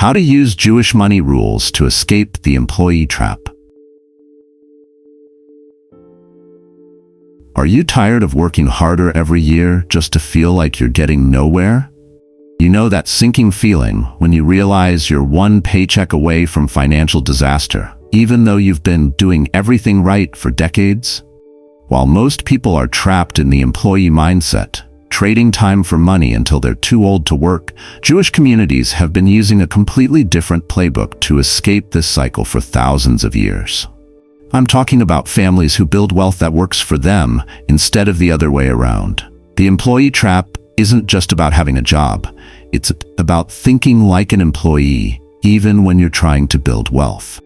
How to use Jewish money rules to escape the employee trap. Are you tired of working harder every year just to feel like you're getting nowhere? You know that sinking feeling when you realize you're one paycheck away from financial disaster, even though you've been doing everything right for decades? While most people are trapped in the employee mindset, trading time for money until they're too old to work, Jewish communities have been using a completely different playbook to escape this cycle for thousands of years. I'm talking about families who build wealth that works for them instead of the other way around. The employee trap isn't just about having a job. It's about thinking like an employee, even when you're trying to build wealth.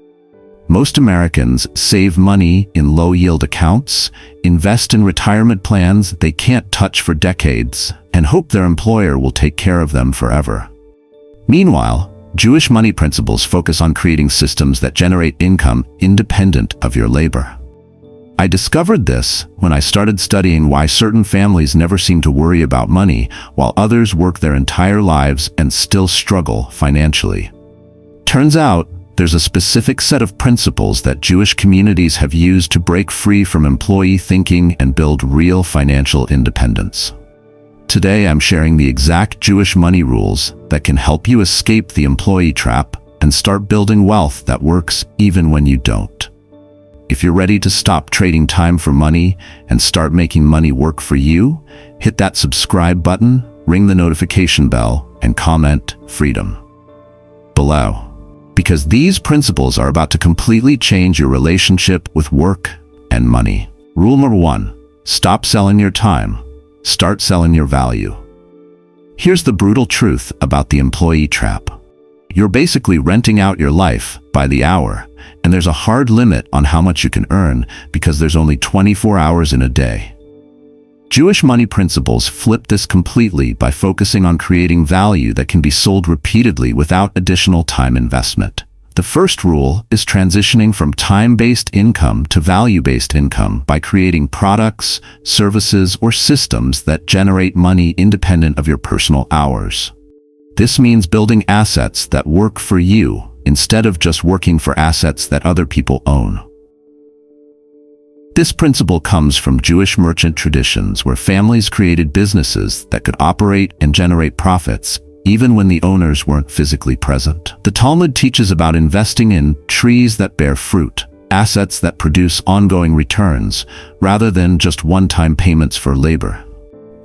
Most Americans save money in low-yield accounts, invest in retirement plans they can't touch for decades, and hope their employer will take care of them forever. Meanwhile, Jewish money principles focus on creating systems that generate income independent of your labor. I discovered this when I started studying why certain families never seem to worry about money, while others work their entire lives and still struggle financially. Turns out, there's a specific set of principles that Jewish communities have used to break free from employee thinking and build real financial independence. Today, I'm sharing the exact Jewish money rules that can help you escape the employee trap and start building wealth that works even when you don't. If you're ready to stop trading time for money and start making money work for you, hit that subscribe button, ring the notification bell, and comment "Freedom" below. Because these principles are about to completely change your relationship with work and money. Rule number 1, stop selling your time. Start selling your value. Here's the brutal truth about the employee trap. You're basically renting out your life by the hour, and there's a hard limit on how much you can earn because there's only 24 hours in a day. Jewish money principles flip this completely by focusing on creating value that can be sold repeatedly without additional time investment. The first rule is transitioning from time-based income to value-based income by creating products, services, or systems that generate money independent of your personal hours. This means building assets that work for you instead of just working for assets that other people own. This principle comes from Jewish merchant traditions where families created businesses that could operate and generate profits even when the owners weren't physically present. The Talmud teaches about investing in trees that bear fruit, assets that produce ongoing returns, rather than just one-time payments for labor.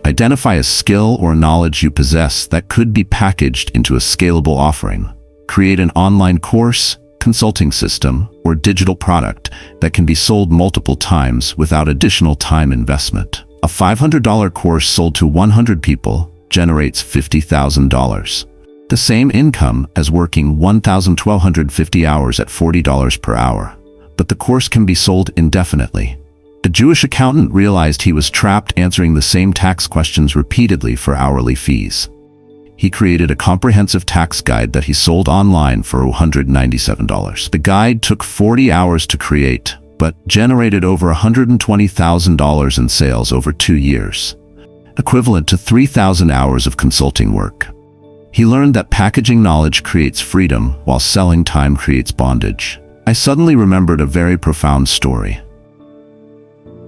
Identify a skill or knowledge you possess that could be packaged into a scalable offering. Create an online course, consulting system, or digital product that can be sold multiple times without additional time investment. A $500 course sold to 100 people generates $50,000. The same income as working 1,250 hours at $40 per hour. But the course can be sold indefinitely. A Jewish accountant realized he was trapped answering the same tax questions repeatedly for hourly fees. He created a comprehensive tax guide that he sold online for $197. The guide took 40 hours to create, but generated over $120,000 in sales over 2 years, equivalent to 3,000 hours of consulting work. He learned that packaging knowledge creates freedom, while selling time creates bondage. I suddenly remembered a very profound story.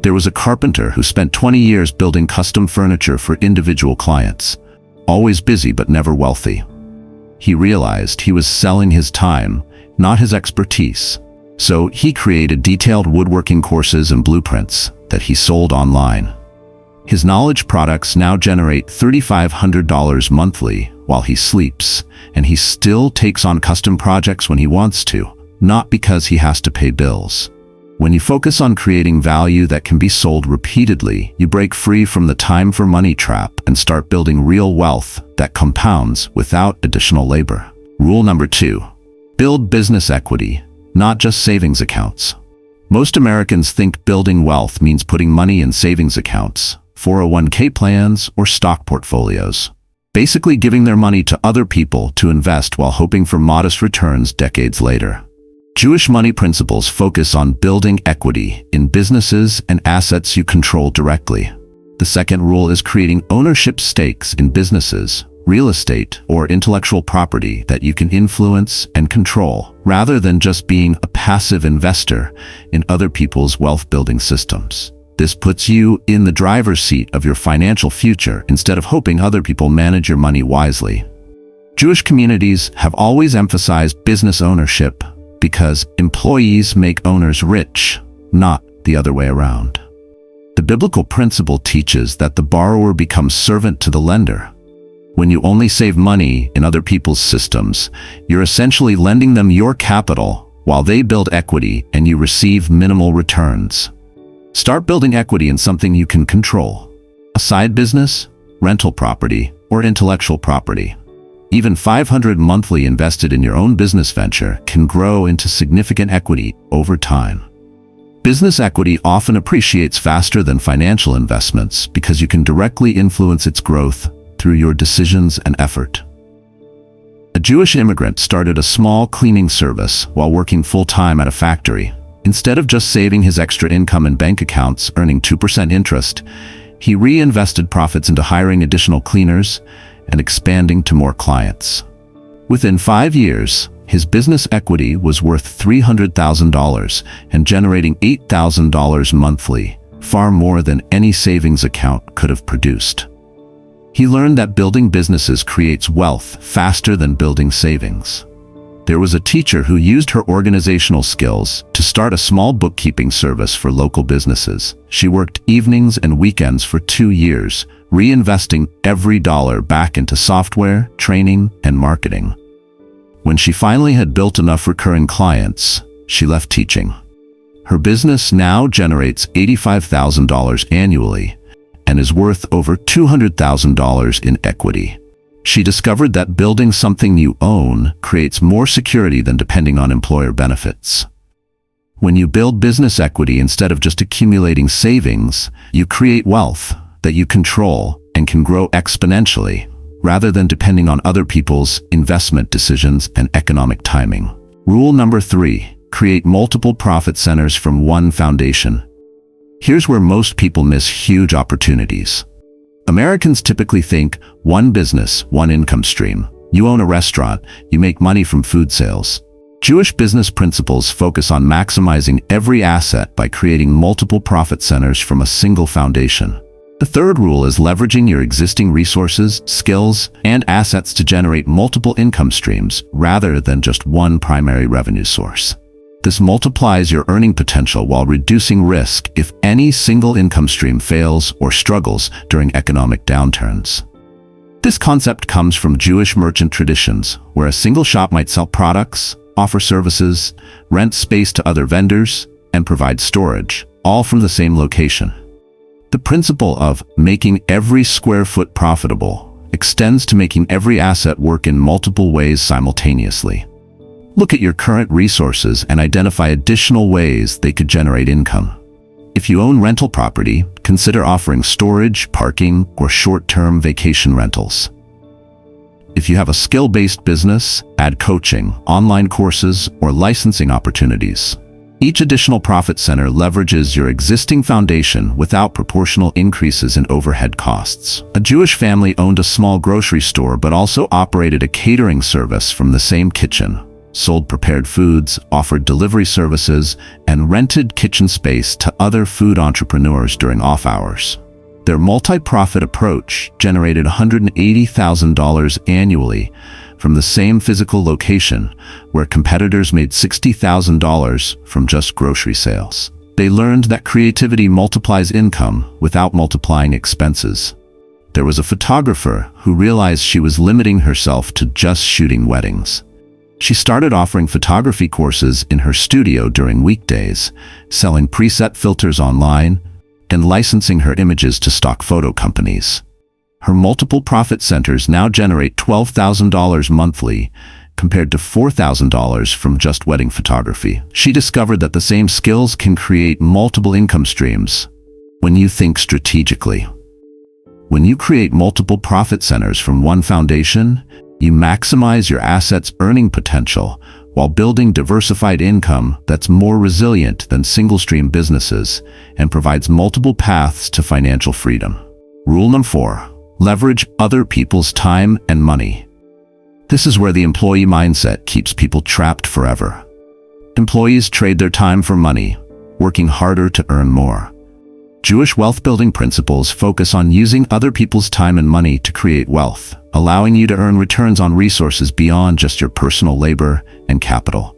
There was a carpenter who spent 20 years building custom furniture for individual clients, always busy but never wealthy. He realized he was selling his time, not his expertise. So he created detailed woodworking courses and blueprints that he sold online. His knowledge products now generate $3,500 monthly while he sleeps, and he still takes on custom projects when he wants to, not because he has to pay bills. When you focus on creating value that can be sold repeatedly, you break free from the time for money trap and start building real wealth that compounds without additional labor. Rule number 2, build business equity, not just savings accounts. Most Americans think building wealth means putting money in savings accounts, 401k plans, or stock portfolios. Basically giving their money to other people to invest while hoping for modest returns decades later. Jewish money principles focus on building equity in businesses and assets you control directly. The second rule is creating ownership stakes in businesses real estate, or intellectual property that you can influence and control, rather than just being a passive investor in other people's wealth-building systems. This puts you in the driver's seat of your financial future instead of hoping other people manage your money wisely. Jewish communities have always emphasized business ownership because employees make owners rich, not the other way around. The biblical principle teaches that the borrower becomes servant to the lender. When you only save money in other people's systems, you're essentially lending them your capital while they build equity and you receive minimal returns. Start building equity in something you can control: a side business, rental property, or intellectual property. Even $500 monthly invested in your own business venture can grow into significant equity over time. Business equity often appreciates faster than financial investments because you can directly influence its growth through your decisions and effort. A Jewish immigrant started a small cleaning service while working full-time at a factory. Instead of just saving his extra income in bank accounts earning 2% interest, he reinvested profits into hiring additional cleaners and expanding to more clients. Within 5 years, his business equity was worth $300,000 and generating $8,000 monthly, far more than any savings account could have produced. He learned that building businesses creates wealth faster than building savings. There was a teacher who used her organizational skills to start a small bookkeeping service for local businesses. She worked evenings and weekends for 2 years, reinvesting every dollar back into software, training, and marketing. When she finally had built enough recurring clients, she left teaching. Her business now generates $85,000 annually and is worth over $200,000 in equity. She discovered that building something you own creates more security than depending on employer benefits. When you build business equity instead of just accumulating savings, you create wealth that you control and can grow exponentially, rather than depending on other people's investment decisions and economic timing. Rule number 3, create multiple profit centers from one foundation. Here's where most people miss huge opportunities. Americans typically think one business, one income stream. You own a restaurant, you make money from food sales. Jewish business principles focus on maximizing every asset by creating multiple profit centers from a single foundation. The third rule is leveraging your existing resources, skills, and assets to generate multiple income streams rather than just one primary revenue source. This multiplies your earning potential while reducing risk if any single income stream fails or struggles during economic downturns. This concept comes from Jewish merchant traditions, where a single shop might sell products, offer services, rent space to other vendors, and provide storage, all from the same location. The principle of making every square foot profitable extends to making every asset work in multiple ways simultaneously. Look at your current resources and identify additional ways they could generate income. If you own rental property, consider offering storage, parking, or short-term vacation rentals. If you have a skill-based business, add coaching, online courses, or licensing opportunities. Each additional profit center leverages your existing foundation without proportional increases in overhead costs. A Jewish family owned a small grocery store but also operated a catering service from the same kitchen, sold prepared foods, offered delivery services, and rented kitchen space to other food entrepreneurs during off hours. Their multi-profit approach generated $180,000 annually from the same physical location, where competitors made $60,000 from just grocery sales. They learned that creativity multiplies income without multiplying expenses. There was a photographer who realized she was limiting herself to just shooting weddings. She started offering photography courses in her studio during weekdays, selling preset filters online, and licensing her images to stock photo companies. Her multiple profit centers now generate $12,000 monthly, compared to $4,000 from just wedding photography. She discovered that the same skills can create multiple income streams when you think strategically. When you create multiple profit centers from one foundation, you maximize your assets' earning potential while building diversified income that's more resilient than single-stream businesses and provides multiple paths to financial freedom. Rule number 4. Leverage other people's time and money. This is where the employee mindset keeps people trapped forever. Employees trade their time for money, working harder to earn more. Jewish wealth-building principles focus on using other people's time and money to create wealth, allowing you to earn returns on resources beyond just your personal labor and capital.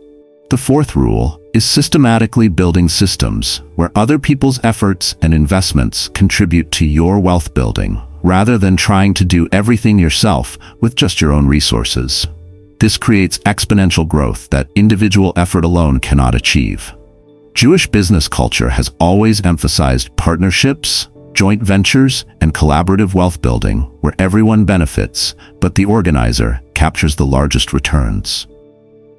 The fourth rule is systematically building systems where other people's efforts and investments contribute to your wealth building, rather than trying to do everything yourself with just your own resources. This creates exponential growth that individual effort alone cannot achieve. Jewish business culture has always emphasized partnerships, joint ventures, and collaborative wealth building where everyone benefits, but the organizer captures the largest returns.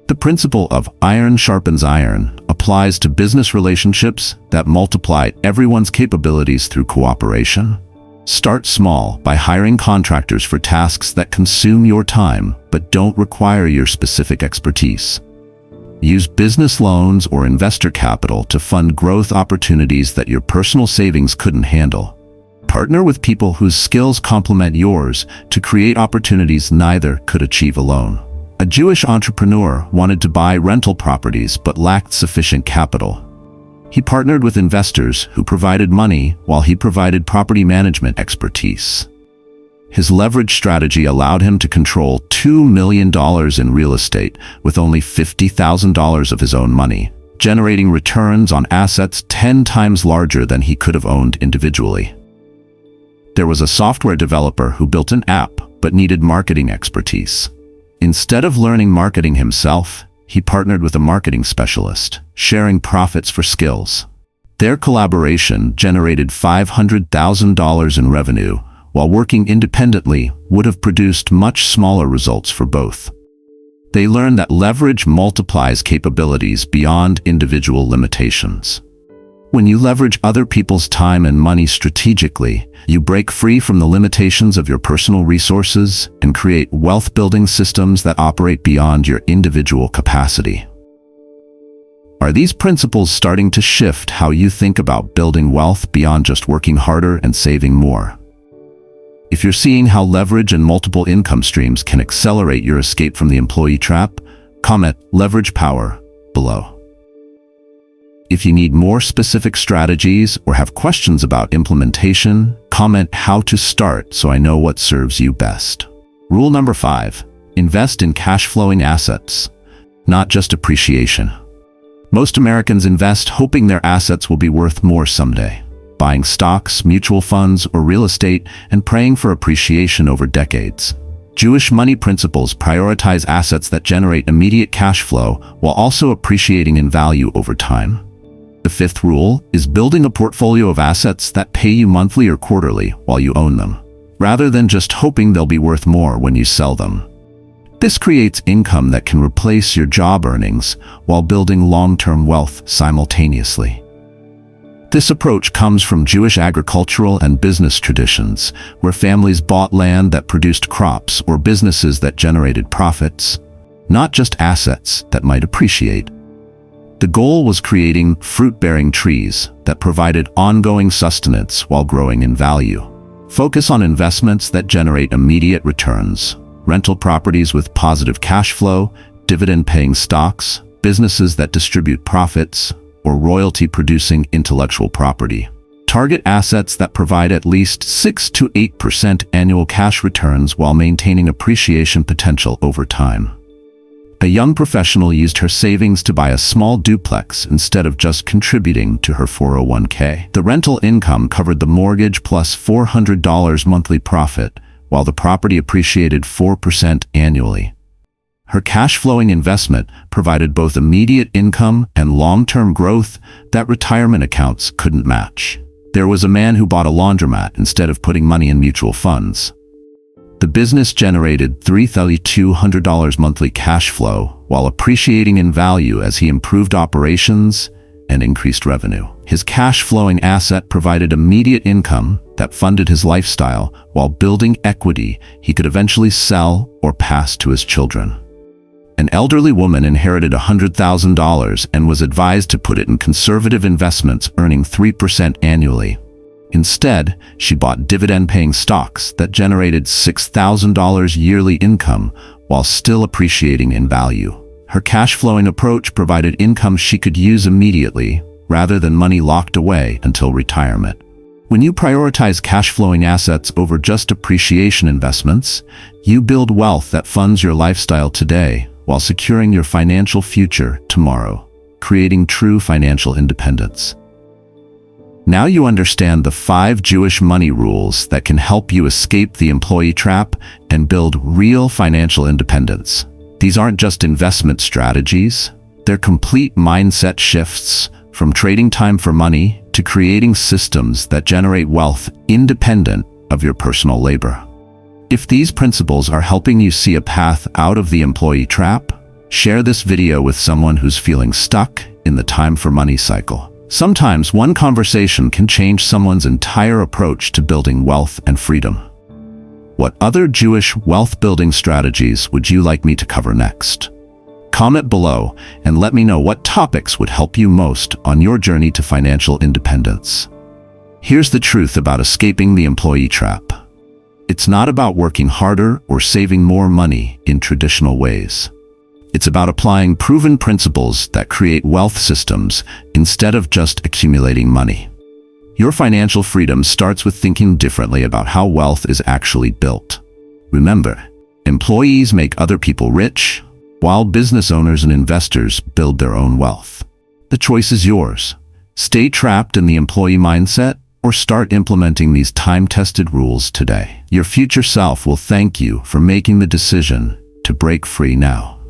The principle of iron sharpens iron applies to business relationships that multiply everyone's capabilities through cooperation. Start small by hiring contractors for tasks that consume your time but don't require your specific expertise. Use business loans or investor capital to fund growth opportunities that your personal savings couldn't handle. Partner with people whose skills complement yours to create opportunities neither could achieve alone. A Jewish entrepreneur wanted to buy rental properties but lacked sufficient capital. He partnered with investors who provided money while he provided property management expertise. His leverage strategy allowed him to control $2 million in real estate with only $50,000 of his own money, generating returns on assets 10 times larger than he could have owned individually. There was a software developer who built an app but needed marketing expertise. Instead of learning marketing himself, he partnered with a marketing specialist, sharing profits for skills. Their collaboration generated $500,000 in revenue, while working independently would have produced much smaller results for both. They learned that leverage multiplies capabilities beyond individual limitations. When you leverage other people's time and money strategically, you break free from the limitations of your personal resources and create wealth-building systems that operate beyond your individual capacity. Are these principles starting to shift how you think about building wealth beyond just working harder and saving more? If you're seeing how leverage and multiple income streams can accelerate your escape from the employee trap, comment "Leverage Power" below. If you need more specific strategies or have questions about implementation, comment "How to start" so I know what serves you best. Rule number 5. Invest in cash-flowing assets, not just appreciation. Most Americans invest hoping their assets will be worth more someday, buying stocks, mutual funds, or real estate and praying for appreciation over decades. Jewish money principles prioritize assets that generate immediate cash flow while also appreciating in value over time. The fifth rule is building a portfolio of assets that pay you monthly or quarterly while you own them, rather than just hoping they'll be worth more when you sell them. This creates income that can replace your job earnings while building long-term wealth simultaneously. This approach comes from Jewish agricultural and business traditions, where families bought land that produced crops or businesses that generated profits, not just assets that might appreciate. The goal was creating fruit-bearing trees that provided ongoing sustenance while growing in value. Focus on investments that generate immediate returns, rental properties with positive cash flow, dividend-paying stocks, businesses that distribute profits, or royalty-producing intellectual property. Target assets that provide at least 6 to 8% annual cash returns while maintaining appreciation potential over time. A young professional used her savings to buy a small duplex instead of just contributing to her 401k. The rental income covered the mortgage plus $400 monthly profit, while the property appreciated 4% annually. Her cash-flowing investment provided both immediate income and long-term growth that retirement accounts couldn't match. There was a man who bought a laundromat instead of putting money in mutual funds. The business generated $3,200 monthly cash flow while appreciating in value as he improved operations and increased revenue. His cash-flowing asset provided immediate income that funded his lifestyle while building equity he could eventually sell or pass to his children. An elderly woman inherited $100,000 and was advised to put it in conservative investments earning 3% annually. Instead, she bought dividend-paying stocks that generated $6,000 yearly income while still appreciating in value. Her cash-flowing approach provided income she could use immediately, rather than money locked away until retirement. When you prioritize cash-flowing assets over just appreciation investments, you build wealth that funds your lifestyle today while securing your financial future tomorrow, creating true financial independence. Now you understand the 5 Jewish money rules that can help you escape the employee trap and build real financial independence. These aren't just investment strategies, they're complete mindset shifts from trading time for money to creating systems that generate wealth independent of your personal labor. If these principles are helping you see a path out of the employee trap, share this video with someone who's feeling stuck in the time for money cycle. Sometimes one conversation can change someone's entire approach to building wealth and freedom. What other Jewish wealth-building strategies would you like me to cover next? Comment below and let me know what topics would help you most on your journey to financial independence. Here's the truth about escaping the employee trap. It's not about working harder or saving more money in traditional ways. It's about applying proven principles that create wealth systems instead of just accumulating money. Your financial freedom starts with thinking differently about how wealth is actually built. Remember, employees make other people rich, while business owners and investors build their own wealth. The choice is yours. Stay trapped in the employee mindset or start implementing these time-tested rules today. Your future self will thank you for making the decision to break free now.